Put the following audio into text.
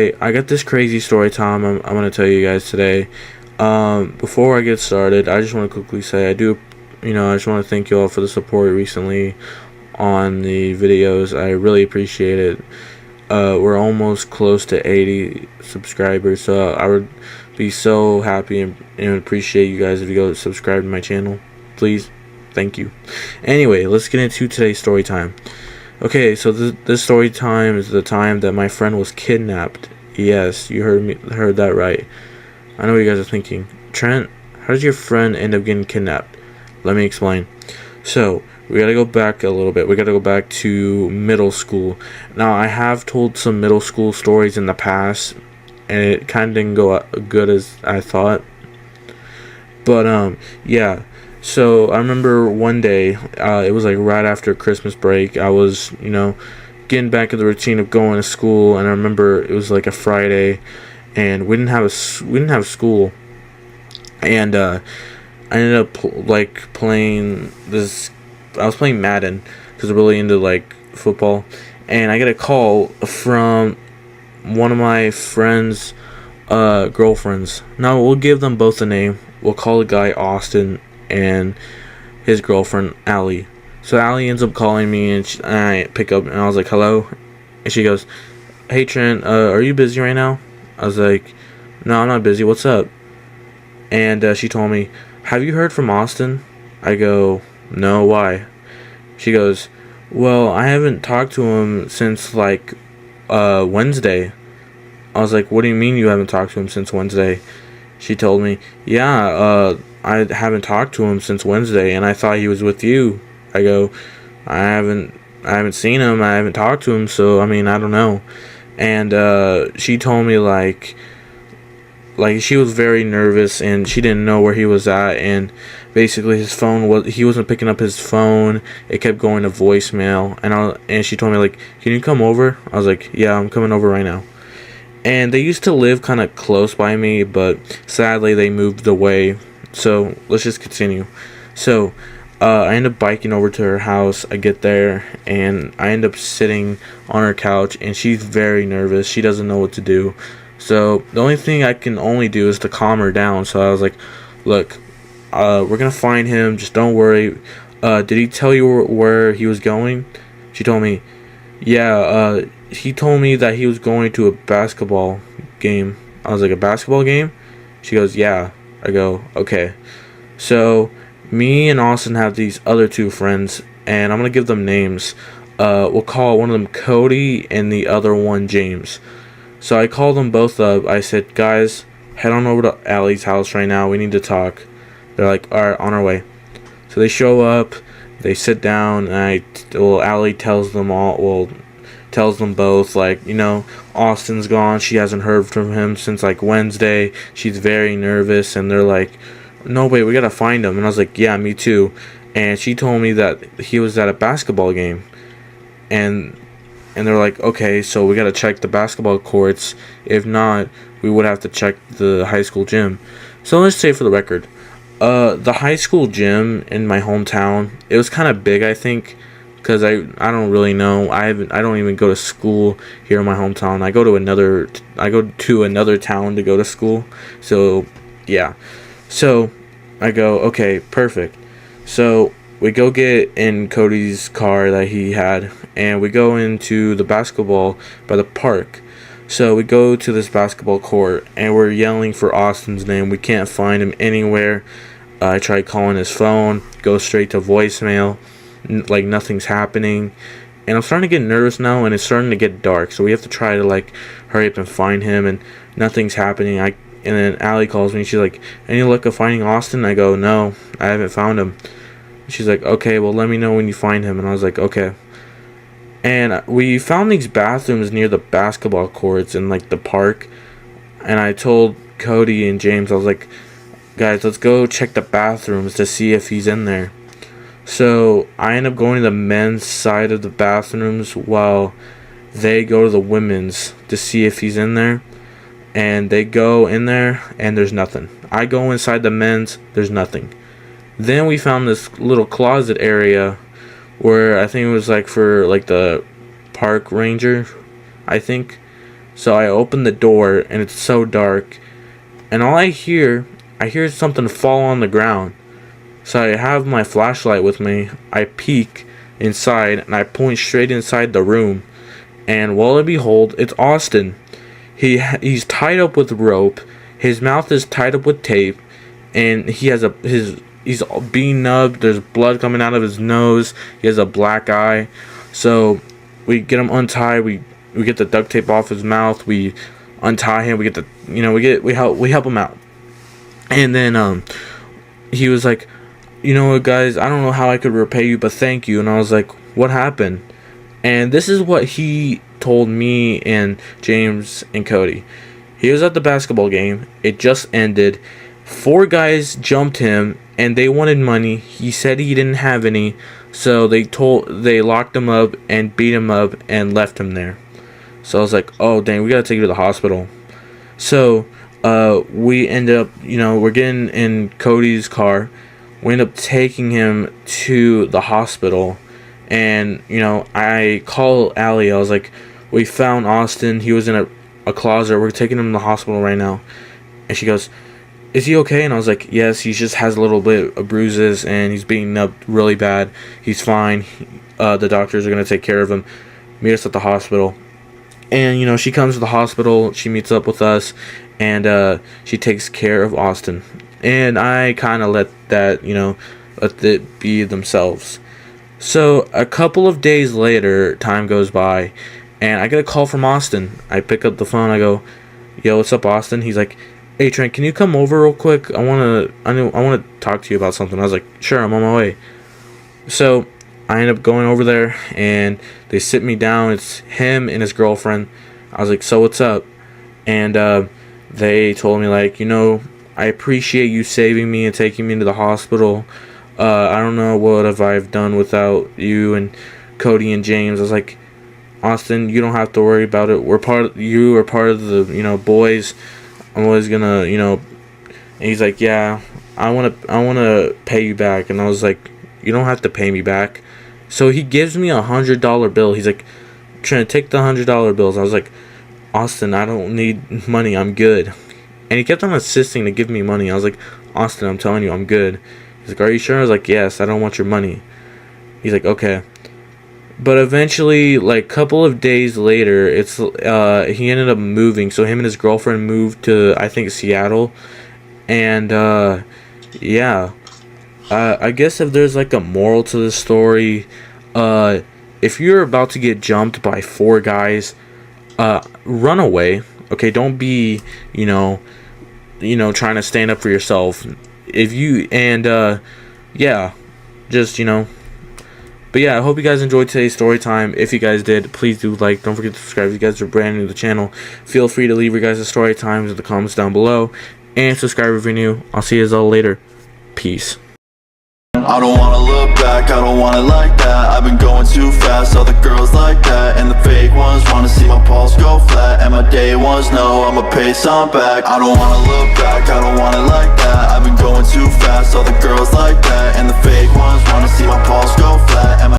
Hey, I got this crazy story time I'm going to tell you guys today. Before I get started, I just want to quickly say I just want to thank you all for the support recently on the videos. I really appreciate it. We're almost close to 80 subscribers, so I would be so happy and appreciate you guys if you go subscribe to my channel. Please. Thank you. Anyway, let's get into today's story time. Okay, so this story time is the time that my friend was kidnapped. Yes, you heard that right. I know what you guys are thinking. Trent, how did your friend end up getting kidnapped? Let me explain. So, we gotta go back a little bit. We gotta go back to middle school. Now, I have told some middle school stories in the past, and it kind of didn't go good as I thought. But, yeah. So I remember one day, it was like right after Christmas break. I was, getting back in the routine of going to school, and I remember it was like a Friday, and we didn't have school, and I ended up playing this. I was playing Madden because I'm really into football, and I get a call from one of my friends' girlfriends. Now we'll give them both a name. We'll call the guy Austin and his girlfriend Allie. So Allie ends up calling me, and I pick up, and I was like, hello, and she goes, hey Trent, are you busy right now? I was like, no, I'm not busy, what's up? And she told me, have you heard from Austin? I go, no, why? She goes, well, I haven't talked to him since Wednesday. I was like, what do you mean you haven't talked to him since Wednesday? She told me, yeah, I haven't talked to him since Wednesday, and I thought he was with you. I go, I haven't seen him, I haven't talked to him, so I mean, I don't know. And she told me she was very nervous, and she didn't know where he was at, and basically he wasn't picking up his phone. It kept going to voicemail, and she told me can you come over? I was like, yeah, I'm coming over right now. And they used to live kind of close by me, but sadly they moved away. So let's just continue. So I end up biking over to her house. I get there, and I end up sitting on her couch, and she's very nervous. She doesn't know what to do. So the only thing I can only do is to calm her down. So I was like, look, we're gonna find him, just don't worry. Did he tell you where he was going? She told me, yeah, he told me that he was going to a basketball game. I was like, a basketball game? She goes, yeah. I go, okay. So me and Austin have these other two friends, and I'm gonna give them names. We'll call one of them Cody and the other one James. So I called them both up. I said, guys, head on over to Allie's house right now. We need to talk. They're like, alright, on our way. So they show up. They sit down, and Allie tells them both, Austin's gone. She hasn't heard from him since Wednesday. She's very nervous, and they're like, no, wait, we gotta find him. And I was like, yeah, me too. And she told me that he was at a basketball game, and they're like, okay, so we gotta check the basketball courts. If not, we would have to check the high school gym. So let's say for the record, the high school gym in my hometown, it was kind of big, I think, because I don't really know. I don't even go to school here in my hometown. I go to another town to go to school. So yeah. So I go, okay, perfect. So we go get in Cody's car that he had, and we go into the basketball by the park. So we go to this basketball court, and we're yelling for Austin's name. We can't find him anywhere. I tried calling his phone, goes straight to voicemail. Nothing's happening, and I'm starting to get nervous now, and it's starting to get dark, so we have to try to hurry up and find him, and nothing's happening. And then Allie calls me, and she's like, any luck of finding Austin? I go, no, I haven't found him. She's like, okay, well, let me know when you find him. And I was like, okay. And we found these bathrooms near the basketball courts in the park, and I told Cody and James, I was like, guys, let's go check the bathrooms to see if he's in there. So I end up going to the men's side of the bathrooms while they go to the women's to see if he's in there. And they go in there, and there's nothing. I go inside the men's, there's nothing. Then we found this little closet area where I think it was for the park ranger, I think. So I open the door, and it's so dark, and all I hear something fall on the ground. So I have my flashlight with me. I peek inside, and I point straight inside the room. And lo and behold, it's Austin. He's tied up with rope. His mouth is tied up with tape, and he's being nubbed. There's blood coming out of his nose. He has a black eye. So we get him untied. We get the duct tape off his mouth. We untie him. We help him out. And then he was like, you know what, guys, I don't know how I could repay you, but thank you. And I was like, what happened? And this is what he told me and James and Cody. He was at the basketball game. It just ended. 4 guys jumped him, and they wanted money. He said he didn't have any, so they locked him up and beat him up and left him there. So I was like, oh dang, we gotta take you to the hospital. So we ended up, we're getting in Cody's car. We end up taking him to the hospital, and I call Allie. I was like, we found Austin. He was in a closet. We're taking him to the hospital right now. And she goes, is he okay? And I was like, yes, he just has a little bit of bruises, and he's beaten up really bad. He's fine. The doctors are going to take care of him. Meet us at the hospital. And, she comes to the hospital. She meets up with us, and she takes care of Austin. And I kind of let it be themselves. So a couple of days later, time goes by, and I get a call from Austin. I pick up the phone. I go, yo, what's up, Austin? He's like, hey, Trent, can you come over real quick? I want to talk to you about something. I was like, sure, I'm on my way. So I end up going over there, and they sit me down. It's him and his girlfriend. I was like, so what's up? And they told me, like, I appreciate you saving me and taking me to the hospital. I don't know what have I've done without you and Cody and James. I was like, Austin, you don't have to worry about it. You are part of the boys. I'm always gonna and he's like, yeah, I wanna pay you back. And I was like, you don't have to pay me back. So he gives me $100 bill. He's like, Trent, take the $100 bills. I was like, Austin, I don't need money. I'm good. And he kept on insisting to give me money. I was like, Austin, I'm telling you, I'm good. He's like, are you sure? I was like, yes, I don't want your money. He's like, okay. But eventually, like, couple of days later, he ended up moving. So him and his girlfriend moved to, I think, Seattle. And, yeah. I guess if there's, like, a moral to this story, if you're about to get jumped by 4 guys, run away. Okay, don't be, trying to stand up for yourself. Yeah, just, But yeah, I hope you guys enjoyed today's story time. If you guys did, please do like. Don't forget to subscribe. If you guys are brand new to the channel, feel free to leave your guys' story times in the comments down below. And subscribe if you're new. I'll see you all later. Peace. I don't wanna look back, I don't want it like that. I've been going too fast, all the girls like that. And the fake ones wanna see my pulse go flat. And my day ones know I'ma pay some back. I don't wanna look back, I don't want it like that. I've been going too fast, all the girls like that. And the fake ones wanna see my pulse go flat. And my